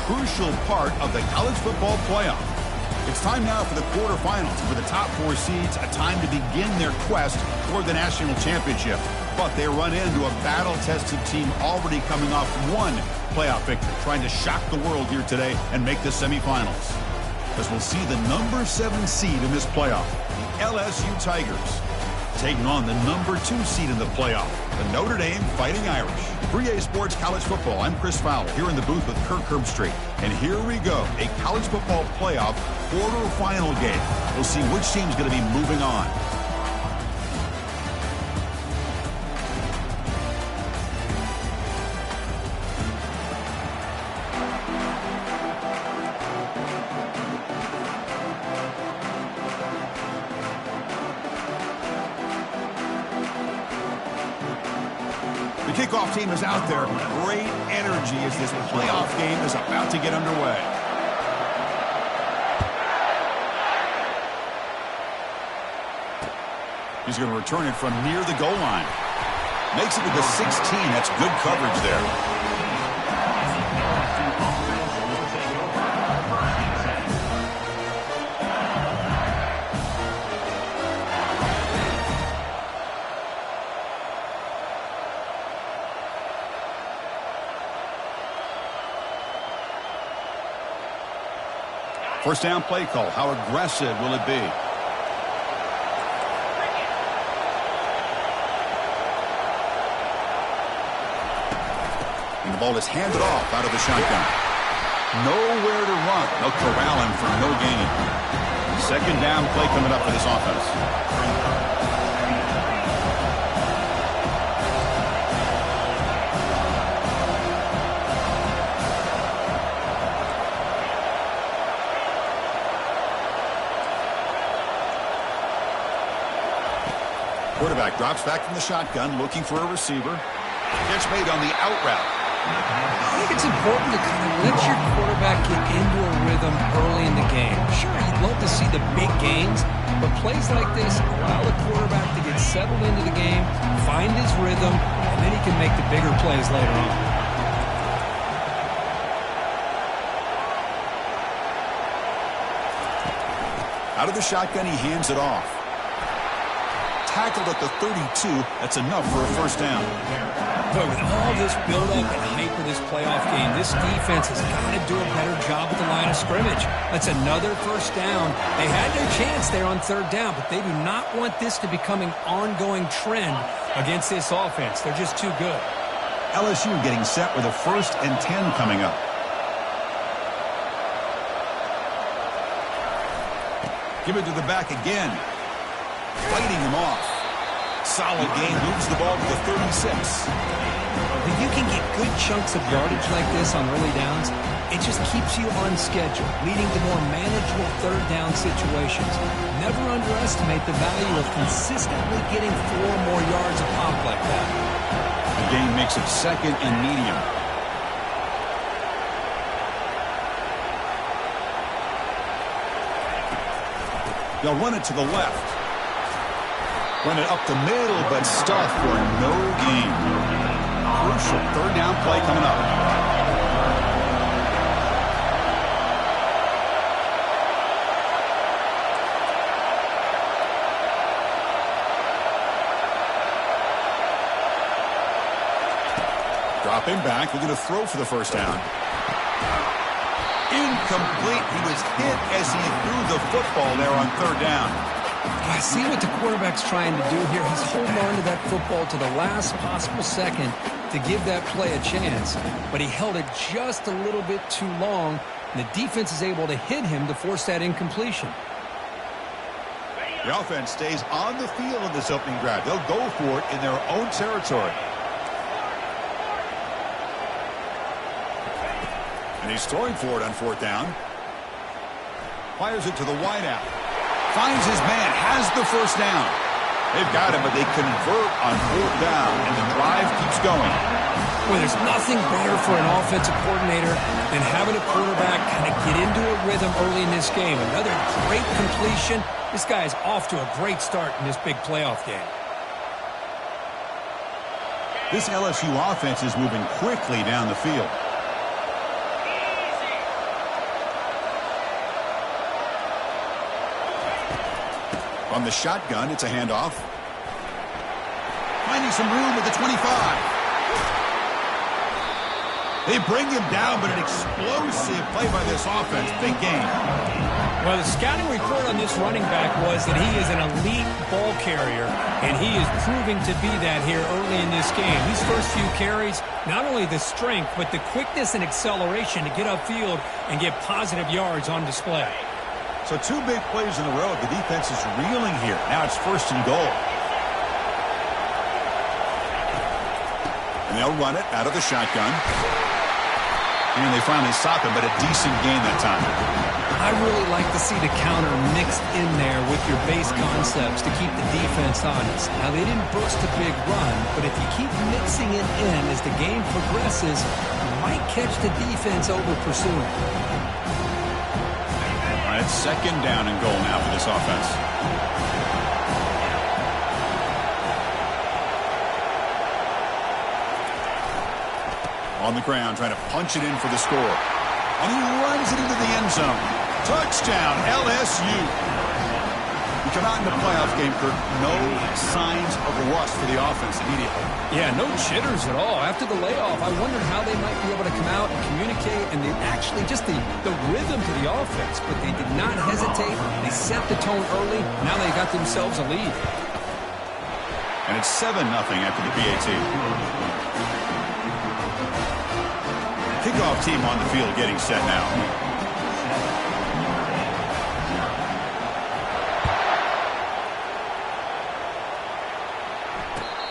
crucial part of the college football playoff. It's time now for the quarterfinals. For the top 4 seeds, a time to begin their quest for the national championship. But they run into a battle-tested team already coming off one playoff victory, trying to shock the world here today and make the semifinals. As we'll see the number 7 seed in this playoff, the LSU Tigers, taking on the number 2 seed in the playoff, the Notre Dame Fighting Irish. 3A Sports College Football, I'm Chris Fowler, here in the booth with Kirk Herbstreit. And here we go, a college football playoff quarterfinal game. We'll see which team's going to be moving on. The kickoff team is out there. Great energy as this playoff game is about to get underway. He's going to return it from near the goal line. Makes it to the 16. That's good coverage there. First down play call. How aggressive will it be? And the ball is handed off out of the shotgun. Nowhere to run. They'll corral him for no gain. Second down play coming up for this offense. Quarterback drops back from the shotgun, looking for a receiver. Catch made on the out route. I think it's important to kind of let your quarterback get into a rhythm early in the game. Sure, you'd love to see the big gains, but plays like this allow the quarterback to get settled into the game, find his rhythm, and then he can make the bigger plays later on. Out of the shotgun, he hands it off. Tackled at the 32. That's enough for a first down. But with all this build-up and hype of this playoff game, this defense has got to do a better job at the line of scrimmage. That's another first down. They had their chance there on third down, but they do not want this to become an ongoing trend against this offense. They're just too good. LSU getting set with a 1st and 10 coming up. Give it to the back again. Fighting him off. Solid gain, moves the ball to the 36. If you can get good chunks of yardage like this on early downs, it just keeps you on schedule, leading to more manageable third down situations. Never underestimate the value of consistently getting 4 more yards a pop like that. The gain makes it 2nd and medium. They'll run it to the left. Run it up the middle, but stuffed for no gain. Crucial third down play coming up. Dropping back, looking to throw for the first down. Incomplete. He was hit as he threw the football there on third down. I see what the quarterback's trying to do here. He's holding on to that football to the last possible second to give that play a chance. But he held it just a little bit too long, and the defense is able to hit him to force that incompletion. The offense stays on the field in this opening drive. They'll go for it in their own territory. And he's throwing for it on 4th down. Fires it to the wideout. Finds his man, has the first down. They've got him, but they convert on 4th down, and the drive keeps going. Well, there's nothing better for an offensive coordinator than having a quarterback kind of get into a rhythm early in this game. Another great completion. This guy is off to a great start in this big playoff game. This LSU offense is moving quickly down the field. On the shotgun, it's a handoff. Finding some room at the 25. They bring him down, but an explosive play by this offense. Big game. Well, the scouting report on this running back was that he is an elite ball carrier, and he is proving to be that here early in this game. These first few carries, not only the strength, but the quickness and acceleration to get upfield and get positive yards on display. So 2 big plays in a row. The defense is reeling here. Now it's 1st and goal. And they'll run it out of the shotgun. And they finally stop him, but a decent gain that time. I really like to see the counter mixed in there with your base concepts to keep the defense honest. Now, they didn't burst a big run, but if you keep mixing it in as the game progresses, you might catch the defense over pursuing. All right, 2nd down and goal now for this offense. On the ground, trying to punch it in for the score. And he runs it into the end zone. Touchdown, LSU. You come out in the playoff game, Kirk, no signs of rust for the offense immediately. Yeah, no jitters at all. After the layoff, I wondered how they might be able to come out and communicate, and they actually just the rhythm to the offense. But they did not hesitate. They set the tone early. Now they got themselves a lead. And it's 7-0 after the PAT. Kickoff team on the field getting set now.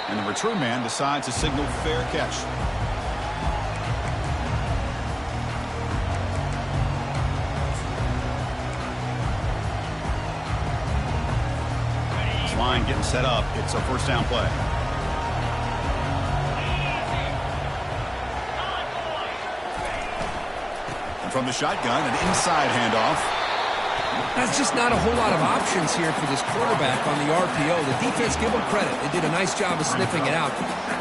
And the return man decides to signal fair catch. This line getting set up. It's a 1st down play. From the shotgun, an inside handoff. That's just not a whole lot of options here for this quarterback on the RPO. The defense, give them credit. They did a nice job of sniffing it out.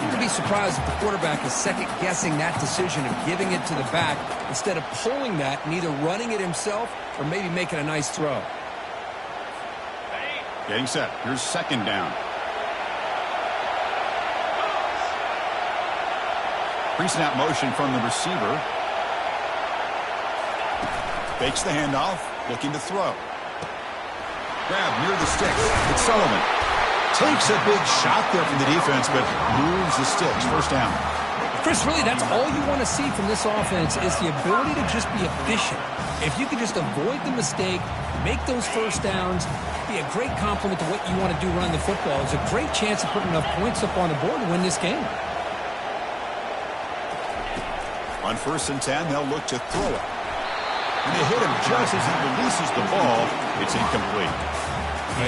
You could be surprised if the quarterback is second-guessing that decision of giving it to the back instead of pulling that and either running it himself or maybe making a nice throw. Getting set. Here's 2nd down. Pre-snap motion from the receiver. Fakes the handoff, looking to throw. Grab near the sticks. It's Sullivan. Takes a big shot there from the defense, but moves the sticks. 1st down. Chris, really, that's all you want to see from this offense is the ability to just be efficient. If you can just avoid the mistake, make those 1st downs, be a great compliment to what you want to do running the football. It's a great chance of putting enough points up on the board to win this game. On 1st and 10, they'll look to throw it. And they hit him just as he releases the ball. It's incomplete.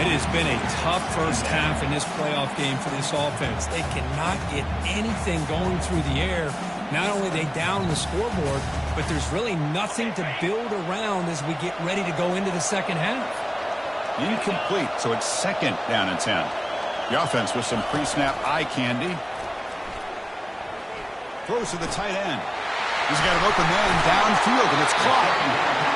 It has been a tough first half in this playoff game for this offense. They cannot get anything going through the air. Not only are they down the scoreboard, but there's really nothing to build around as we get ready to go into the 2nd half. Incomplete, so it's 2nd down and 10. The offense with some pre-snap eye candy. Throws to the tight end. He's got an open man downfield, and it's caught.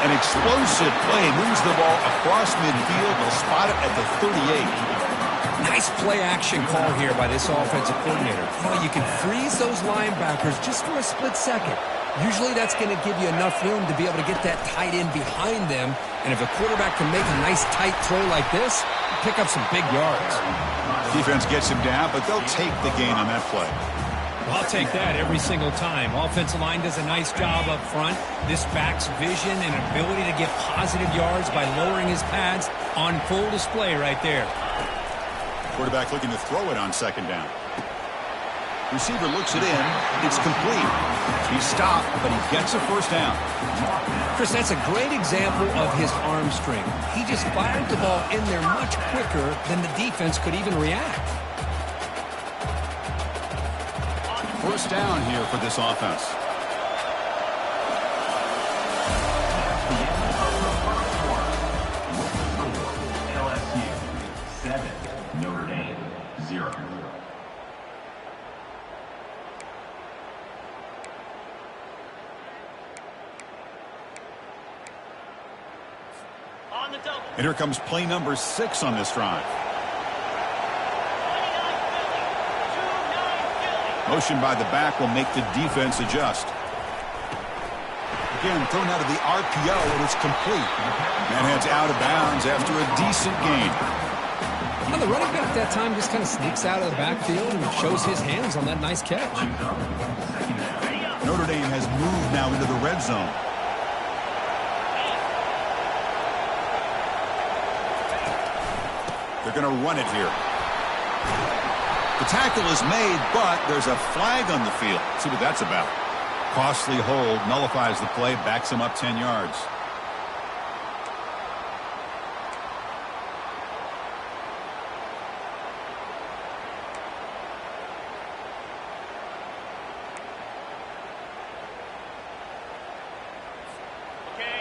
An explosive play moves the ball across midfield. They'll spot it at the 38. Nice play-action call here by this offensive coordinator. Well, you can freeze those linebackers just for a split second. Usually that's going to give you enough room to be able to get that tight end behind them. And if a quarterback can make a nice tight throw like this, pick up some big yards. Defense gets him down, but they'll take the gain on that play. I'll take that every single time. Offensive line does a nice job up front. This back's vision and ability to get positive yards by lowering his pads on full display right there. Quarterback looking to throw it on 2nd down. Receiver looks it in. It's complete. He stopped, but he gets a 1st down. Chris, that's a great example of his arm strength. He just fired the ball in there much quicker than the defense could even react. 1st down here for this offense. LSU 7, Notre Dame 0. And here comes play number 6 on this drive. Motion by the back will make the defense adjust. Again, thrown out of the RPO, and it's complete. And heads out of bounds after a decent gain. Well, the running back that time just kind of sneaks out of the backfield and shows his hands on that nice catch. Notre Dame has moved now into the red zone. They're going to run it here. The tackle is made, but there's a flag on the field. See what that's about. Costly hold, nullifies the play, backs him up 10 yards.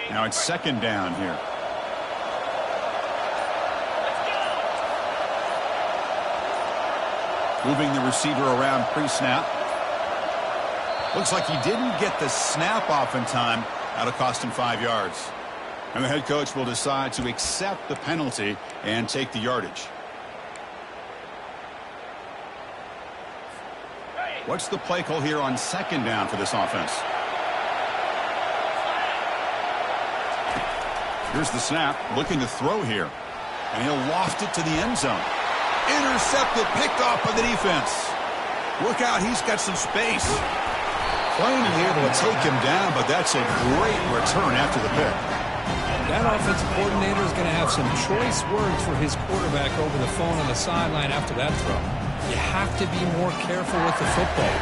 Now it's second down here. Moving the receiver around pre-snap. Looks like he didn't get the snap off in time. That'll cost him 5 yards. And the head coach will decide to accept the penalty and take the yardage. What's the play call here on second down for this offense? Here's the snap, looking to throw here. And he'll loft it to the end zone. Intercepted, picked off by the defense. Look out, he's got some space. Plainly able to take him down, but that's a great return after the pick. That offensive coordinator is going to have some choice words for his quarterback over the phone on the sideline after that throw. You have to be more careful with the football.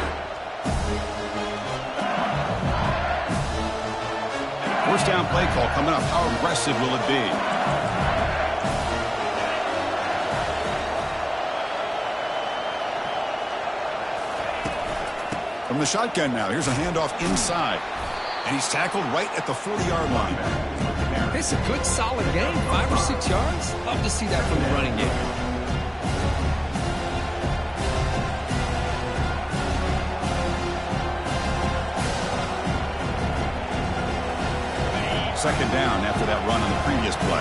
First down play call coming up. How aggressive will it be? From the shotgun now, here's a handoff inside. And he's tackled right at the 40-yard line. It's a good, solid game, 5 or 6 yards. Love to see that from the running game. Second down after that run on the previous play.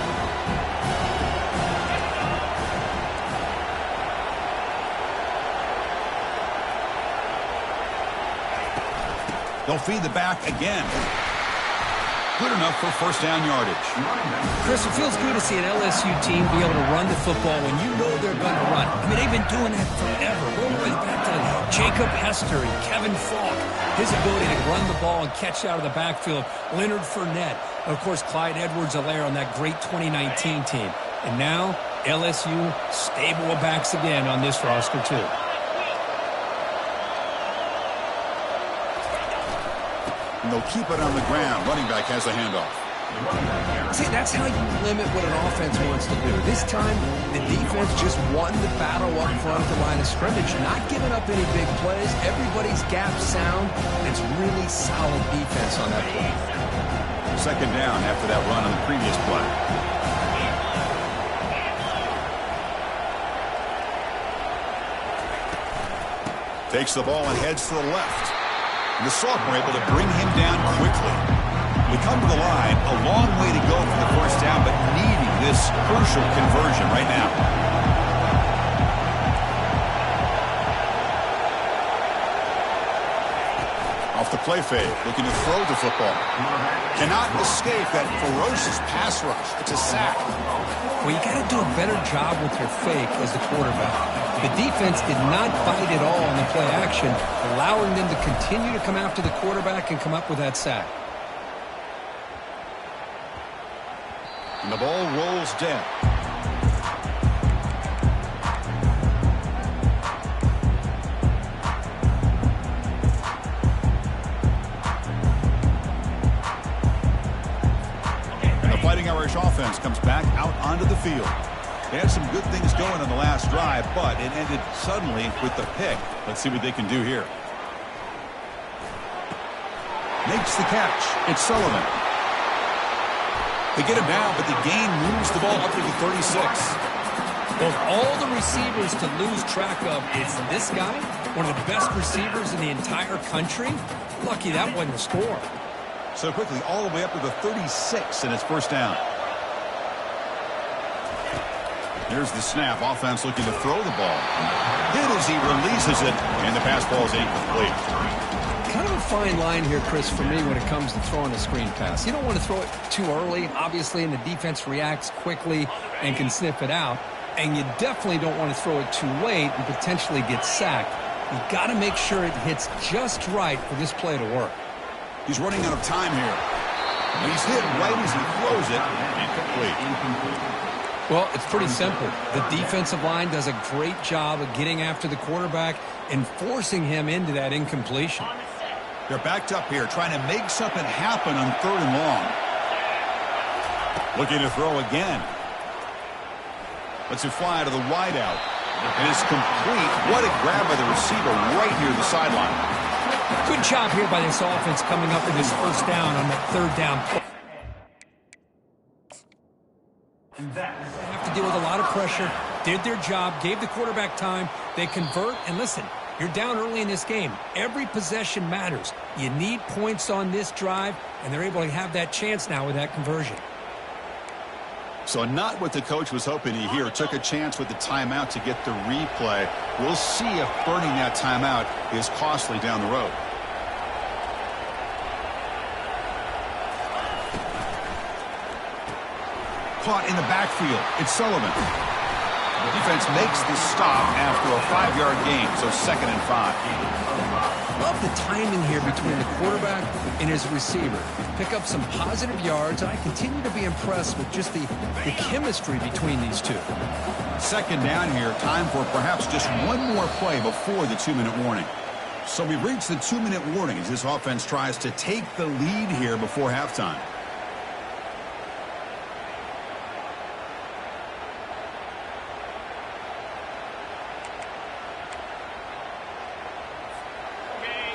They'll feed the back again. Good enough for first down yardage. Chris, it feels good to see an LSU team be able to run the football when you know they're going to run. I mean, they've been doing that forever. Going right back to Jacob Hester and Kevin Falk. His ability to run the ball and catch out of the backfield. Leonard Fournette. And of course, Clyde Edwards-Helaire on that great 2019 team. And now, LSU stable of backs again on this roster, too. And they'll keep it on the ground. Running back has the handoff. See, that's how you limit what an offense wants to do. This time, the defense just won the battle up front at the line of scrimmage, not giving up any big plays. Everybody's gap sound. It's really solid defense on that play. Second down after that run on the previous play. Takes the ball and heads to the left. And the sophomore able to bring him down quickly. We come to the line, a long way to go for the first down, but needing this crucial conversion right now. Off the play fake, looking to throw the football. Cannot escape that ferocious pass rush. It's a sack. Well, you got to do a better job with your fake as the quarterback. The defense did not bite at all on the play action, allowing them to continue to come after the quarterback and come up with that sack. And the ball rolls dead. And the Fighting Irish offense comes back out onto the field. They had some good things going on the last drive, but it ended suddenly with the pick. Let's see what they can do here. Makes the catch. It's Sullivan. They get him down, but the gain moves the ball up to the 36. Of all the receivers to lose track of, it's this guy, one of the best receivers in the entire country. Lucky that wasn't a score. So quickly, all the way up to the 36, and it's first down. Here's the snap. Offense looking to throw the ball. Hit as he releases it, and the pass ball is incomplete. Kind of a fine line here, Chris, for me when it comes to throwing a screen pass. You don't want to throw it too early, obviously, and the defense reacts quickly and can sniff it out. And you definitely don't want to throw it too late and potentially get sacked. You got to make sure it hits just right for this play to work. He's running out of time here. And he's hit right as he throws it. Incomplete. Well, it's pretty simple. The defensive line does a great job of getting after the quarterback and forcing him into that incompletion. They're backed up here, trying to make something happen on 3rd and long. Looking to throw again. Lets it fly to the wideout. And it's complete. What a grab by the receiver right near the sideline. Good job here by this offense coming up with this first down on that 3rd down play. They have to deal with a lot of pressure, did their job, gave the quarterback time, they convert, and listen, you're down early in this game. Every possession matters. You need points on this drive, and they're able to have that chance now with that conversion. So not what the coach was hoping to hear. Took a chance with the timeout to get the replay. We'll see if burning that timeout is costly down the road. Caught in the backfield. It's Sullivan. The defense makes the stop after a 5-yard gain, so 2nd and 5. Love the timing here between the quarterback and his receiver. Pick up some positive yards, and I continue to be impressed with just the chemistry between these two. 2nd down here. Time for perhaps just one more play before the 2-minute warning. So we've reached the 2-minute warning as this offense tries to take the lead here before halftime.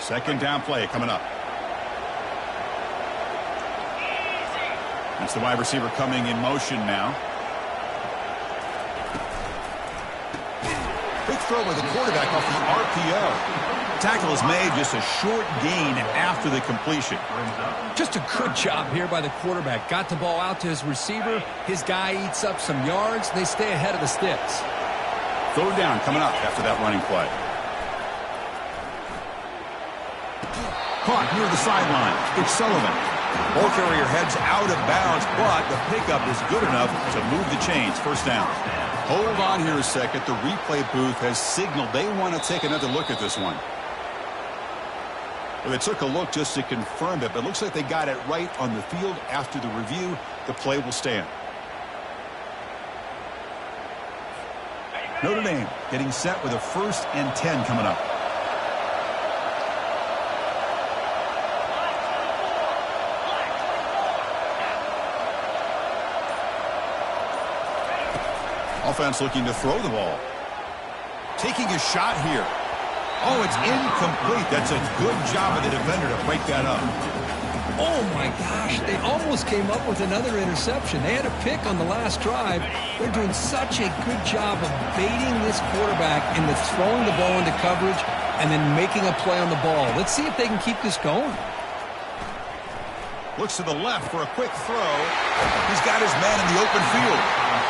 Second down play coming up. That's the wide receiver coming in motion now. Big throw by the quarterback off the RPO. Tackle is made, just a short gain after the completion. Just a good job here by the quarterback. Got the ball out to his receiver. His guy eats up some yards. They stay ahead of the sticks. Third down coming up after that running play. Caught near the sideline. It's Sullivan. Ball carrier heads out of bounds, but the pickup is good enough to move the chains. First down. Hold on here a second. The replay booth has signaled they want to take another look at this one. Well, they took a look just to confirm it, but it looks like they got it right on the field. After the review, the play will stand. Notre Dame getting set with a 1st and 10 coming up. Offense looking to throw the ball. Taking a shot here. Oh, it's incomplete. That's a good job of the defender to break that up. Oh, my gosh. They almost came up with another interception. They had a pick on the last drive. They're doing such a good job of baiting this quarterback into throwing the ball into coverage and then making a play on the ball. Let's see if they can keep this going. Looks to the left for a quick throw. He's got his man in the open field.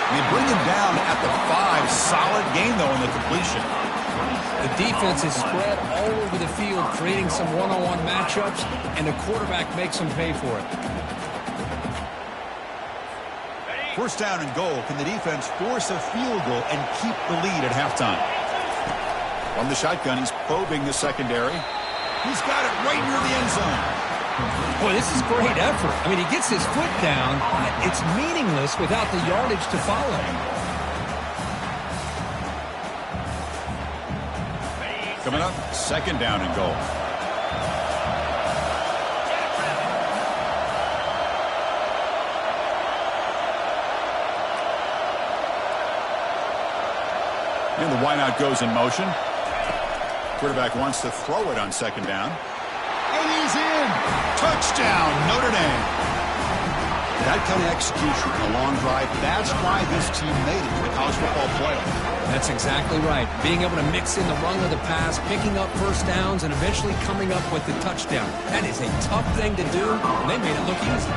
They bring him down at the 5. Solid gain, though, in the completion. The defense is spread all over the field, creating some one-on-one matchups, and the quarterback makes them pay for it. First down and goal. Can the defense force a field goal and keep the lead at halftime? From the shotgun, he's probing the secondary. He's got it right near the end zone. Boy, this is great effort. I mean, he gets his foot down, but it's meaningless without the yardage to follow. Coming up, 2nd down and goal. And the wideout goes in motion. Quarterback wants to throw it on 2nd down. And he's in. Touchdown, Notre Dame. That kind of execution, a long drive, that's why this team made it to the college football playoff. That's exactly right. Being able to mix in the run of the pass, picking up first downs, and eventually coming up with the touchdown. That is a tough thing to do, and they made it look easy.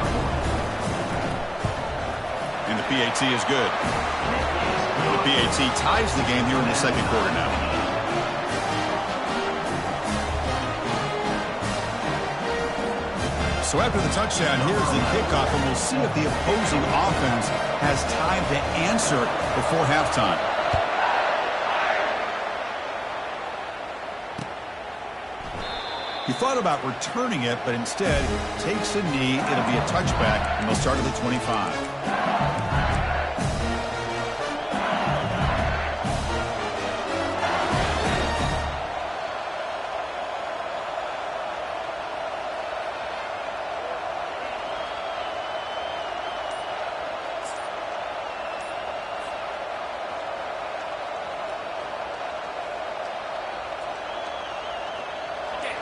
And the PAT is good. The PAT ties the game here in the second quarter now. So after the touchdown, here's the kickoff, and we'll see if the opposing offense has time to answer before halftime. He thought about returning it, but instead takes a knee. It'll be a touchback, and they'll start at the 25.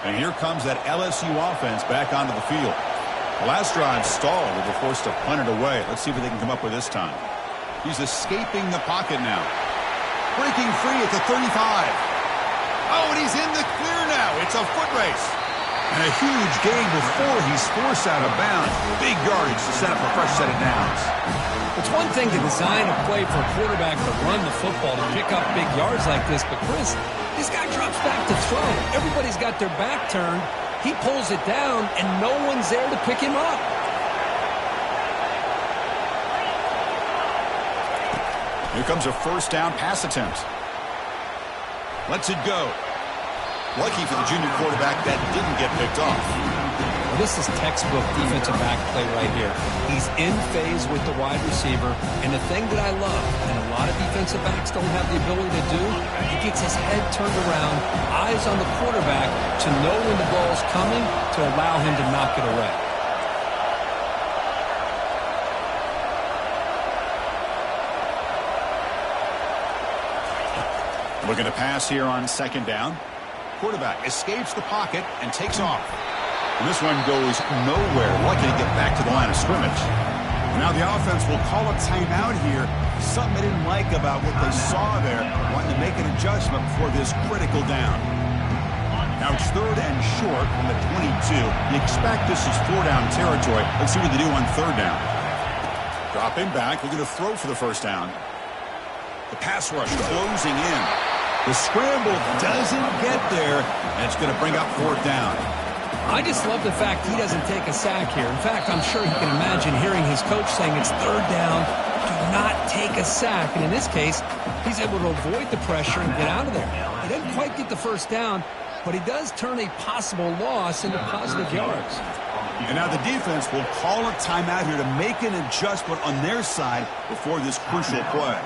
And here comes that LSU offense back onto the field. The last drive stalled. They were forced to punt it away. Let's see what they can come up with this time. He's escaping the pocket now. Breaking free at the 35. Oh, and he's in the clear now. It's a foot race. And a huge gain before he's forced out of bounds. Big yardage to set up a fresh set of downs. It's one thing to design a play for a quarterback to run the football, to pick up big yards like this, but Chris, this guy drops back to throw. Everybody's got their back turned. He pulls it down, and no one's there to pick him up. Here comes a first down pass attempt. Lets it go. Lucky for the junior quarterback that didn't get picked off. Well, this is textbook defensive back play right here. He's in phase with the wide receiver, and the thing that I love, and a lot of defensive backs don't have the ability to do, he gets his head turned around, eyes on the quarterback to know when the ball is coming to allow him to knock it away. Looking to pass here on second down. Quarterback escapes the pocket and takes off. And this one goes nowhere. Lucky to get back to the line of scrimmage. Now the offense will call a timeout here. Something they didn't like about what they saw there. Wanting to make an adjustment before this critical down. Now it's third and short from the 22. You expect this is four-down territory. Let's see what they do on third down. Dropping back. Looking to throw for the first down. The pass rush closing in. The scramble doesn't get there, and it's going to bring up fourth down. I just love the fact he doesn't take a sack here. In fact, I'm sure he can imagine hearing his coach saying it's third down, do not take a sack. And in this case, he's able to avoid the pressure and get out of there. He doesn't quite get the first down, but he does turn a possible loss into positive yards. And now the defense will call a timeout here to make an adjustment on their side before this crucial play.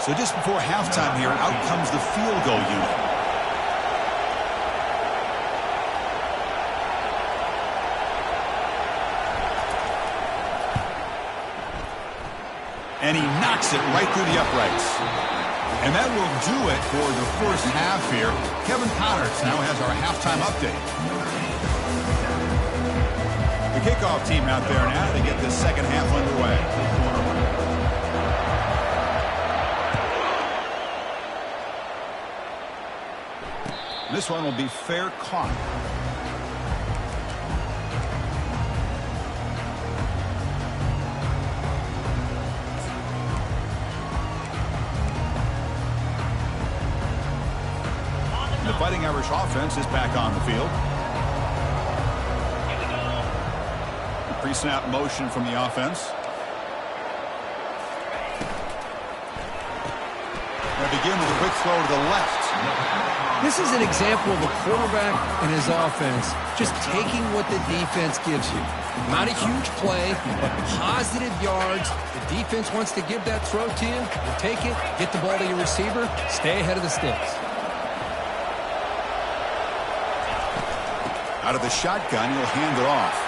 So just before halftime here, out comes the field goal unit. And he knocks it right through the uprights. And that will do it for the first half here. Kevin Connors now has our halftime update. The kickoff team out there now to get this second half underway. This one will be fair caught. The Fighting Irish offense is back on the field. The pre-snap motion from the offense. They begin with a quick throw to the left. This is an example of a quarterback and his offense just taking what the defense gives you. Not a huge play, but positive yards. The defense wants to give that throw to you. You take it, get the ball to your receiver, stay ahead of the sticks. Out of the shotgun, he'll hand it off.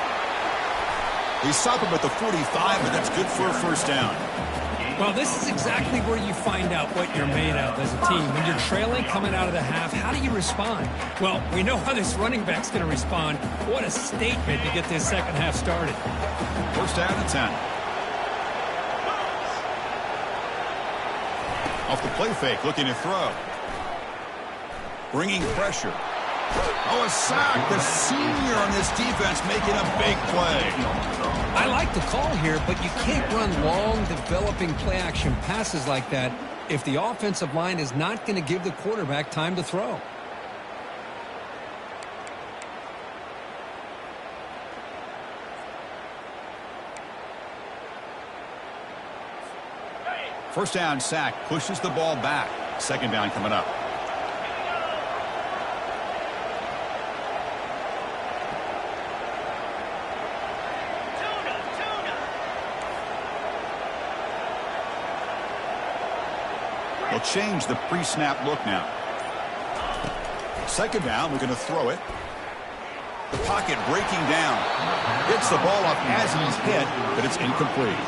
They stop him at the 45, and that's good for a first down. Well, this is exactly where you find out what you're made of as a team. When you're trailing coming out of the half, how do you respond? Well, we know how this running back's going to respond. What a statement to get this second half started. First down and 10. Off the play fake, looking to throw. Bringing pressure. Oh, a sack. The senior on this defense making a big play. I like the call here, but you can't run long, developing play-action passes like that if the offensive line is not going to give the quarterback time to throw. First down sack pushes the ball back. Second down coming up. They'll change the pre-snap look now. Second down, we're going to throw it. The pocket breaking down. Hits the ball up as he's hit, but it's incomplete.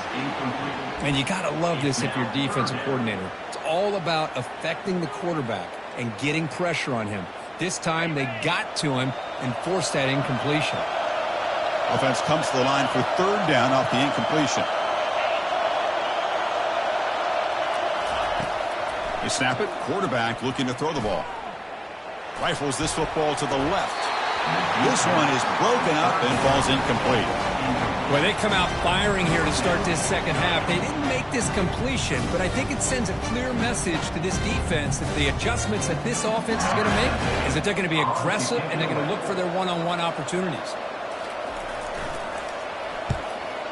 And you got to love this if you're defensive coordinator. It's all about affecting the quarterback and getting pressure on him. This time they got to him and forced that incompletion. Offense comes to the line for third down off the incompletion. They snap it. Quarterback looking to throw the ball. Rifles this football to the left. This one is broken up and falls incomplete. Well, they come out firing here to start this second half. They didn't make this completion, but I think it sends a clear message to this defense that the adjustments that this offense is going to make is that they're going to be aggressive and they're going to look for their one-on-one opportunities.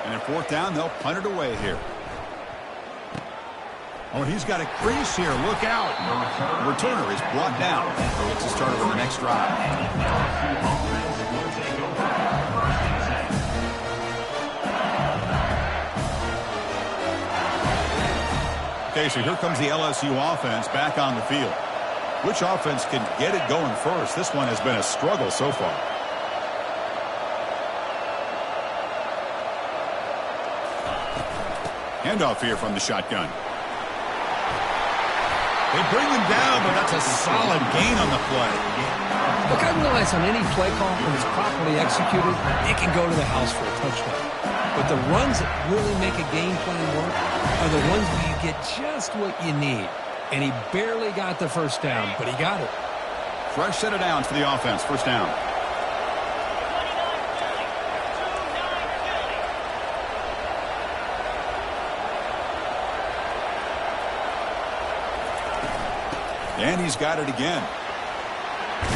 And at fourth down, they'll punt it away here. Oh, and he's got a crease here. Look out. The returner is brought down. So it's a starter for the next drive. Okay, so here comes the LSU offense back on the field. Which offense can get it going first? This one has been a struggle so far. Handoff here from the shotgun. They bring him down, but that's a solid gain on the play. Look, I realize on any play call, when it's properly executed, it can go to the house for a touchdown. But the runs that really make a game plan work are the ones where you get just what you need. And he barely got the first down, but he got it. Fresh set of downs for the offense. First down. And he's got it again.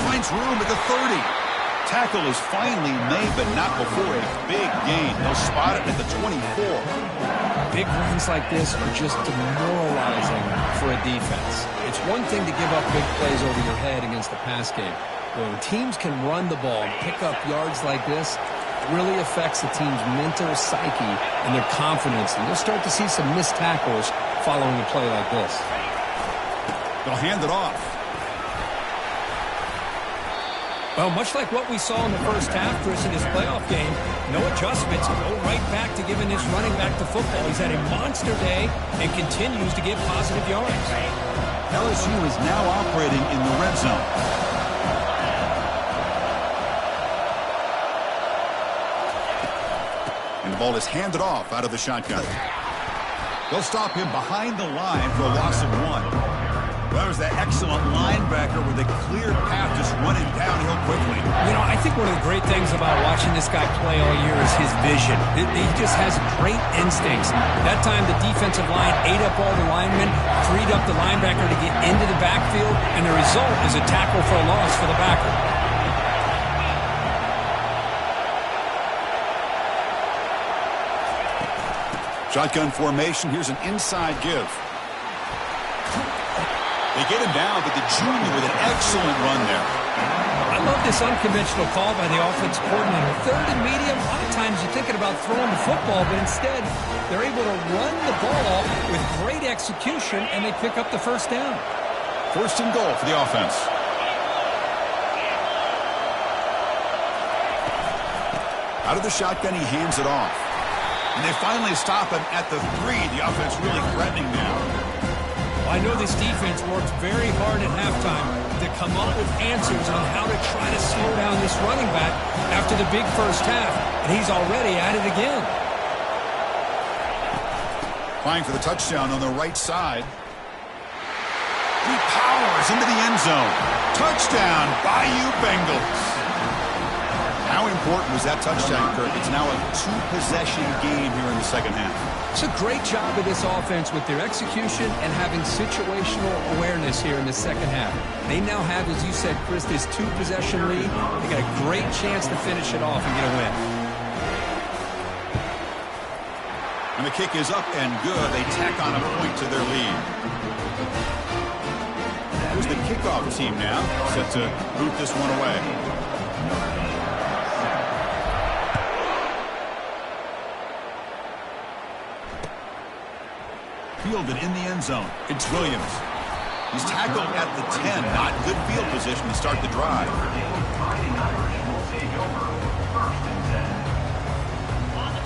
Finds room at the 30. Tackle is finally made, but not before a big gain. They'll spot it at the 24. Big runs like this are just demoralizing for a defense. It's one thing to give up big plays over your head against the pass game. But when teams can run the ball and pick up yards like this, it really affects the team's mental psyche and their confidence. And you'll start to see some missed tackles following a play like this. They'll hand it off. Well, much like what we saw in the first half, Chris, in this playoff game, no adjustments. Go right back to giving this running back the football. He's had a monster day and continues to get positive yards. LSU is now operating in the red zone. And the ball is handed off out of the shotgun. They'll stop him behind the line for a loss of 1. Well, that was that excellent linebacker with a clear path just running downhill quickly. You know, I think one of the great things about watching this guy play all year is his vision. He just has great instincts. That time the defensive line ate up all the linemen, freed up the linebacker to get into the backfield, and the result is a tackle for a loss for the backer. Shotgun formation. Here's an inside give. They get him down, but the junior with an excellent run there. I love this unconventional call by the offensive coordinator. Third and medium, a lot of times you're thinking about throwing the football, but instead they're able to run the ball with great execution, and they pick up the first down. First and goal for the offense. Out of the shotgun, he hands it off. And they finally stop him at the 3. The offense really threatening now. I know this defense worked very hard at halftime to come up with answers on how to try to slow down this running back after the big first half, and he's already at it again. Flying for the touchdown on the right side. He powers into the end zone. Touchdown, Bayou Bengals. How important was that touchdown, Kurt? It's now a two-possession game here in the second half. It's a great job of this offense with their execution and having situational awareness here in the second half. They now have, as you said, Chris, this two-possession lead. They got a great chance to finish it off and get a win. And the kick is up and good. They tack on a point to their lead. Here's the kickoff team now, set to boot this one away. Fielded in the end zone. It's Williams. He's tackled at the 10. Not good field position to start the drive.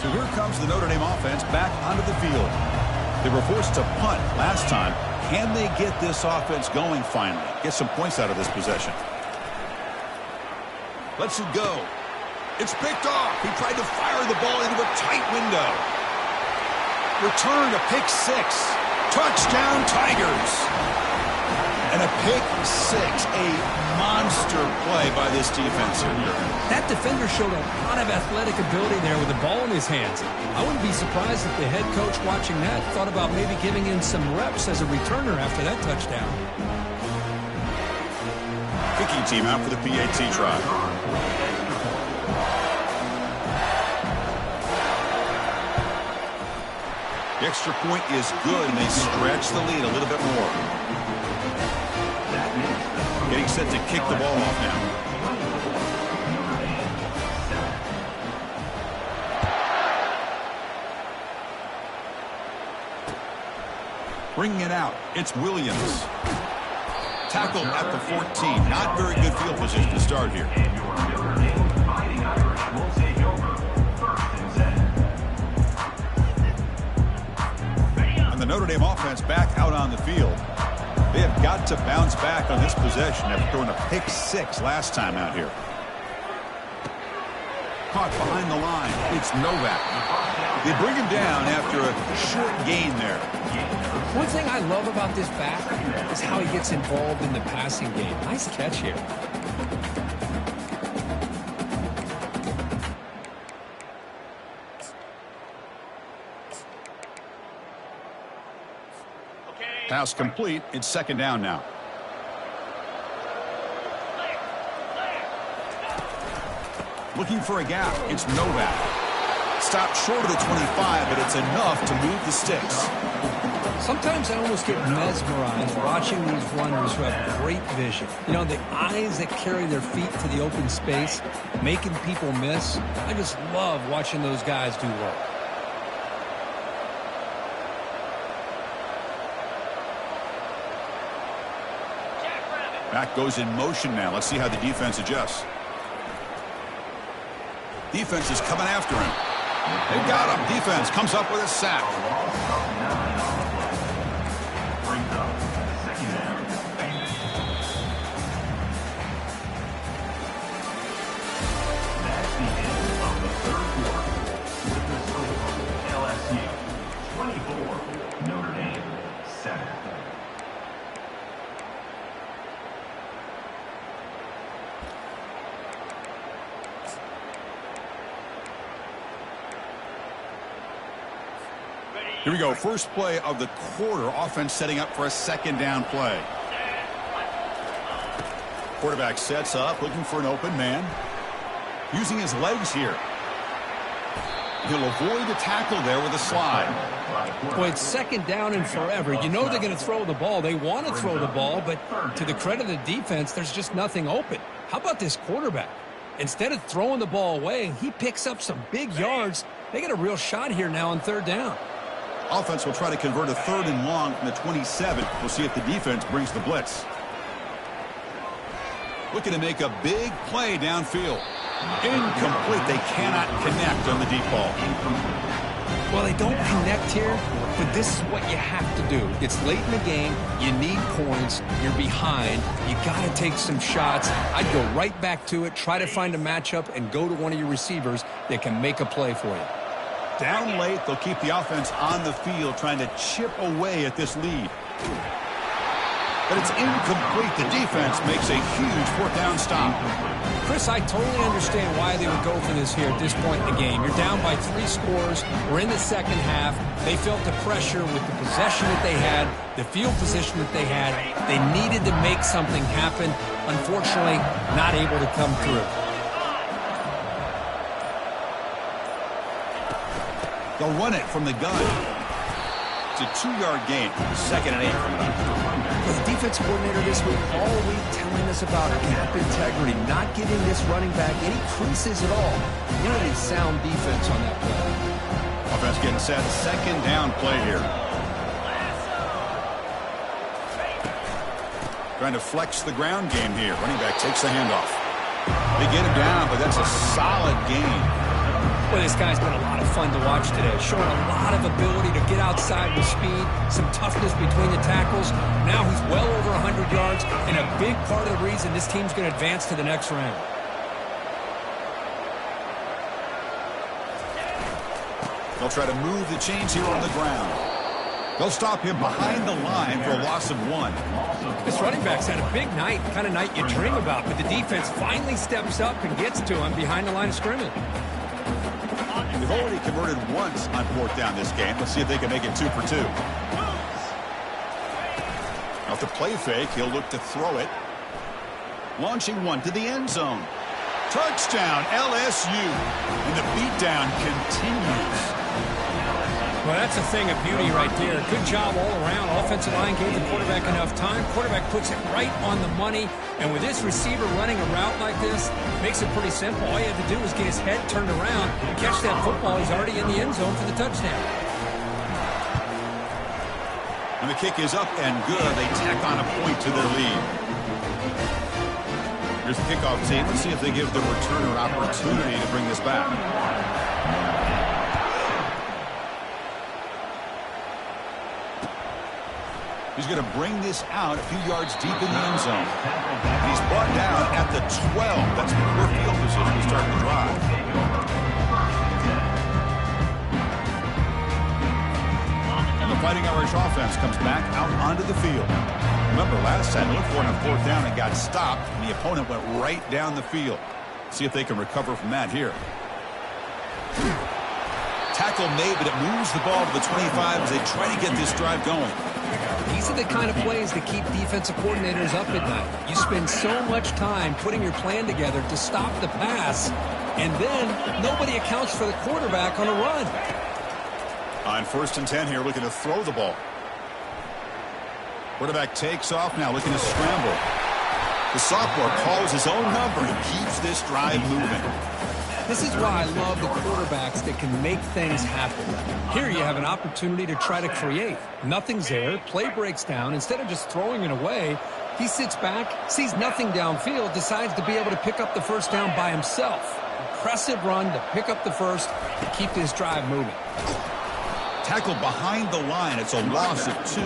So here comes the Notre Dame offense back onto the field. They were forced to punt last time. Can they get this offense going finally? Get some points out of this possession. Lets it go. It's picked off. He tried to fire the ball into a tight window. Return to pick six. Touchdown, Tigers. And a pick six. A monster play by this defense here. That defender showed a lot of athletic ability there with the ball in his hands. I wouldn't be surprised if the head coach watching that thought about maybe giving in some reps as a returner after that touchdown. Kicking team out for the PAT try. The extra point is good, and they stretch the lead a little bit more. Getting set to kick the ball off now. Bringing it out, it's Williams. Tackle at the 14. Not very good field position to start here. The Notre Dame offense back out on the field. They have got to bounce back on this possession after throwing a pick six last time out here. Caught behind the line. It's Novak. They bring him down after a short gain there. One thing I love about this back is how he gets involved in the passing game. Nice catch here. Pass complete. It's second down now. Looking for a gap. It's Novak. Stopped short of the 25, but it's enough to move the sticks. Sometimes I almost get mesmerized watching these runners who have great vision. You know, the eyes that carry their feet to the open space, making people miss. I just love watching those guys do work. Back goes in motion now. Let's see how the defense adjusts. Defense is coming after him. They got him. Defense comes up with a sack. That's the end of the third quarter. With the score, LSU 24, Notre Dame 7. Here we go. First play of the quarter. Offense setting up for a second down play. Quarterback sets up, looking for an open man. Using his legs here. He'll avoid the tackle there with a slide. Boy, it's second down and forever. You know they're going to throw the ball. They want to throw the ball, but to the credit of the defense, there's just nothing open. How about this quarterback? Instead of throwing the ball away, he picks up some big yards. They got a real shot here now on third down. Offense will try to convert a third and long from the 27. We'll see if the defense brings the blitz. Looking to make a big play downfield. Incomplete. They cannot connect on the deep ball. Well, they don't connect here, but this is what you have to do. It's late in the game. You need points. You're behind. You got to take some shots. I'd go right back to it, try to find a matchup, and go to one of your receivers that can make a play for you. Down late, they'll keep the offense on the field, trying to chip away at this lead. but it's incomplete. The defense makes a huge fourth down stop. Chris, I totally understand why they would go for this here at this point in the game. You're down by 3 scores. We're in the second half. They felt the pressure with the possession that they had, the field position that they had. They needed to make something happen. Unfortunately, not able to come through. They'll run it from the gun. It's a 2-yard gain. 2nd and 8 coming up. The defense coordinator this week all week telling us about gap integrity, not giving this running back any creases at all. Really sound defense on that play. Offense getting set. 2nd down play here. Trying to flex the ground game here. Running back takes the handoff. They get him down, but that's a solid gain. Well, this guy's been a lot of fun to watch today, showing a lot of ability to get outside with speed, some toughness between the tackles. Now he's well over 100 yards, and a big part of the reason this team's going to advance to the next round. They'll try to move the chains here on the ground. They'll stop him behind the line for a loss of 1. This running back's had a big night, kind of night you dream about, but the defense finally steps up and gets to him behind the line of scrimmage. They've already converted once on 4th down this game. Let's see if they can make it 2 for 2. Off the play fake, he'll look to throw it. Launching one to the end zone. Touchdown, LSU. And the beatdown continues. Well, that's a thing of beauty right there. Good job all around. Offensive line gave the quarterback enough time. Quarterback puts it right on the money. And with this receiver running a route like this, makes it pretty simple. All you have to do is get his head turned around and catch that football. He's already in the end zone for the touchdown. And the kick is up and good. They tack on a point to their lead. Here's the kickoff team. Let's see if they give the returner opportunity to bring this back. He's going to bring this out a few yards deep in the end zone. And he's brought down at the 12. That's poor field position to start the drive. And the Fighting Irish offense comes back out onto the field. Remember, last time they looked for it on 4th down and got stopped, and the opponent went right down the field. See if they can recover from that here. Tackle made, but it moves the ball to the 25 as they try to get this drive going. These are the kind of plays that keep defensive coordinators up at night. You spend so much time putting your plan together to stop the pass, and then nobody accounts for the quarterback on a run. On 1st and 10 here, looking to throw the ball. Quarterback takes off now, looking to scramble. The sophomore calls his own number and keeps this drive moving. This is why I love the quarterbacks that can make things happen. Here you have an opportunity to try to create. Nothing's there. Play breaks down. Instead of just throwing it away, he sits back, sees nothing downfield, decides to be able to pick up the first down by himself. Impressive run to pick up the first to keep this drive moving. Tackle behind the line. It's a loss of 2.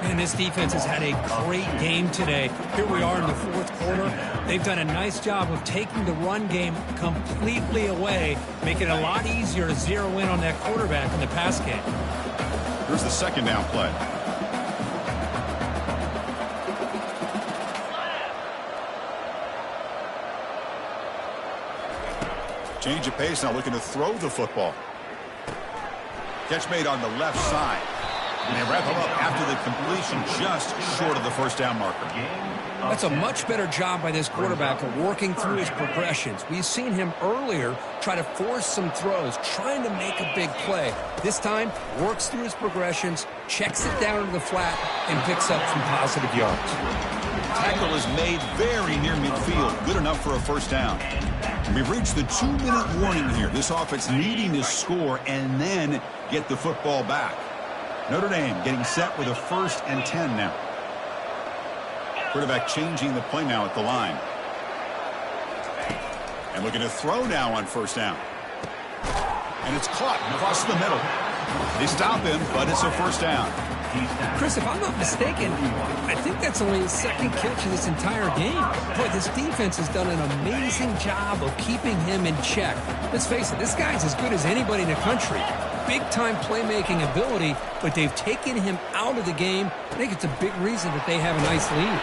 And this defense has had a great game today. Here we are in the 4th quarter. They've done a nice job of taking the run game completely away, making it a lot easier to zero in on that quarterback in the pass game. Here's the 2nd down play. Change of pace now, looking to throw the football. Catch made on the left side. And they wrap him up after the completion just short of the first down marker. That's a much better job by this quarterback of working through his progressions. We've seen him earlier try to force some throws, trying to make a big play. This time, works through his progressions, checks it down to the flat, and picks up some positive yards. Tackle is made very near midfield. Good enough for a first down. We've reached the 2-minute warning here. This offense needing to score and then get the football back. Notre Dame getting set with a 1st and 10 now. Quarterback changing the play now at the line. And looking to throw now on 1st down. And it's caught across the middle. They stop him, but it's a 1st down. Chris, if I'm not mistaken, I think that's only his 2nd catch of this entire game. Boy, this defense has done an amazing job of keeping him in check. Let's face it, this guy's as good as anybody in the country. big-time playmaking ability, but they've taken him out of the game. I think it's a big reason that they have a nice lead.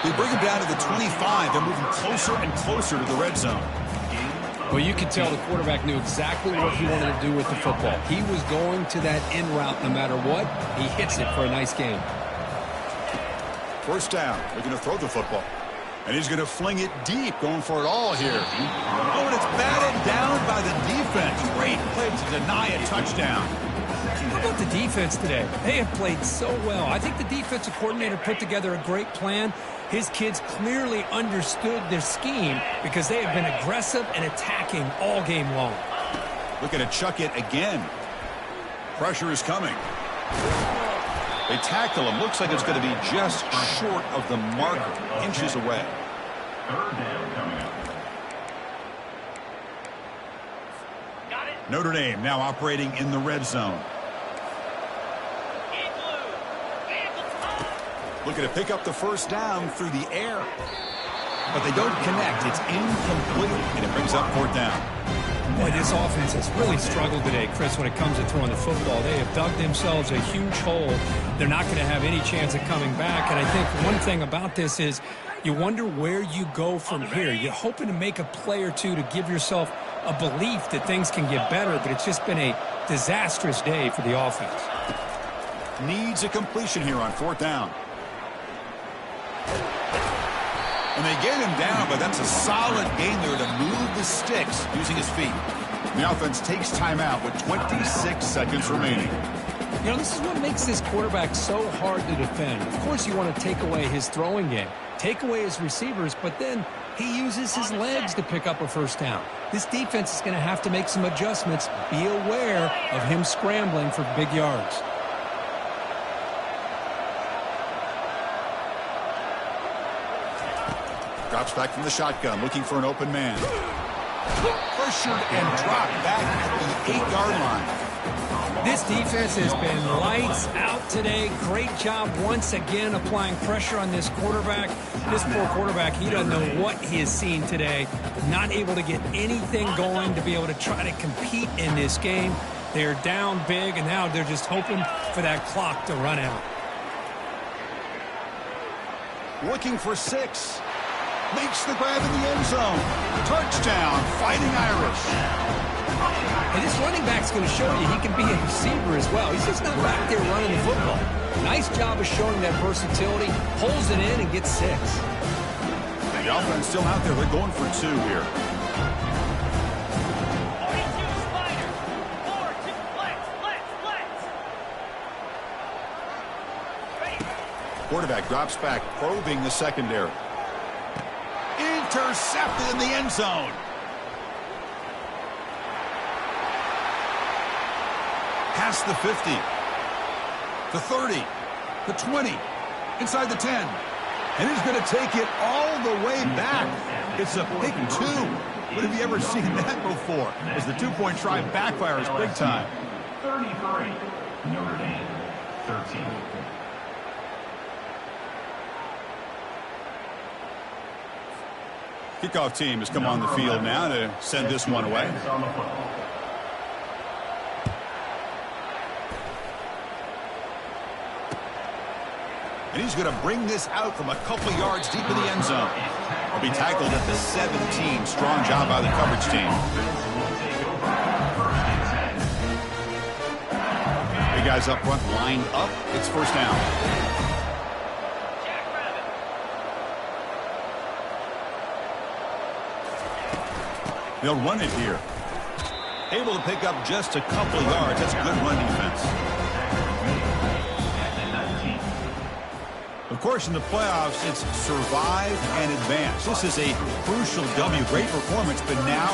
They bring him down to the 25. They're moving closer and closer to the red zone. Well, you could tell the quarterback knew exactly what he wanted to do with the football. He was going to that in route no matter what. He hits it for a nice gain. First down. They're going to throw the football. And he's going to fling it deep, going for it all here. Oh, and it's batted down by the defense. Great play to deny a touchdown. How about the defense today? They have played so well. I think the defensive coordinator put together a great plan. His kids clearly understood their scheme because they have been aggressive and attacking all game long. Looking to chuck it again. Pressure is coming. They tackle him. Looks like it's going to be just short of the marker, inches away. Third down coming up. Notre Dame now operating in the red zone. Looking to pick up the first down through the air. But they don't connect. It's incomplete, and it brings up fourth down. Boy, this offense has really struggled today, Chris, when it comes to throwing the football. They have dug themselves a huge hole. They're not going to have any chance of coming back. And I think one thing about this is you wonder where you go from here. You're hoping to make a play or two to give yourself a belief that things can get better, but it's just been a disastrous day for the offense. Needs a completion here on fourth down. And they get him down, but that's a solid gain there to move the sticks using his feet. The offense takes timeout with 26 seconds remaining. You know, this is what makes this quarterback so hard to defend. Of course, you want to take away his throwing game, take away his receivers, but then he uses his legs to pick up a first down. This defense is going to have to make some adjustments. Be aware of him scrambling for big yards. Drops back from the shotgun, looking for an open man. Pressured and dropped back at the 8-yard line. This defense has been lights out today. Great job once again applying pressure on this quarterback. This poor quarterback, he doesn't know what he has seen today. Not able to get anything going to be able to try to compete in this game. They're down big, and now they're just hoping for that clock to run out. Looking for 6. Makes the grab in the end zone. Touchdown, Fighting Irish. And this running back's going to show you he can be a receiver as well. He's just not back there running the football. Nice job of showing that versatility. Pulls it in and gets 6. The offense still out there. They're going for 2 here. 42 Spider. 4 to flex. Quarterback drops back, probing the secondary. Intercepted in the end zone. Past the 50. The 30. The 20. Inside the 10. And he's going to take it all the way back. It's a pick 2. When have you ever seen that before? As the 2-point try backfires big time. 33. Notre Dame 13. Kickoff team has come on the field now to send this one away. And he's going to bring this out from a couple yards deep in the end zone. He'll be tackled at the 17. Strong job by the coverage team. Big guys up front lined up. It's first down. They'll run it here. Able to pick up just a couple of yards. That's good run defense. Of course, in the playoffs, it's survive and advance. This is a crucial W. Great performance, but now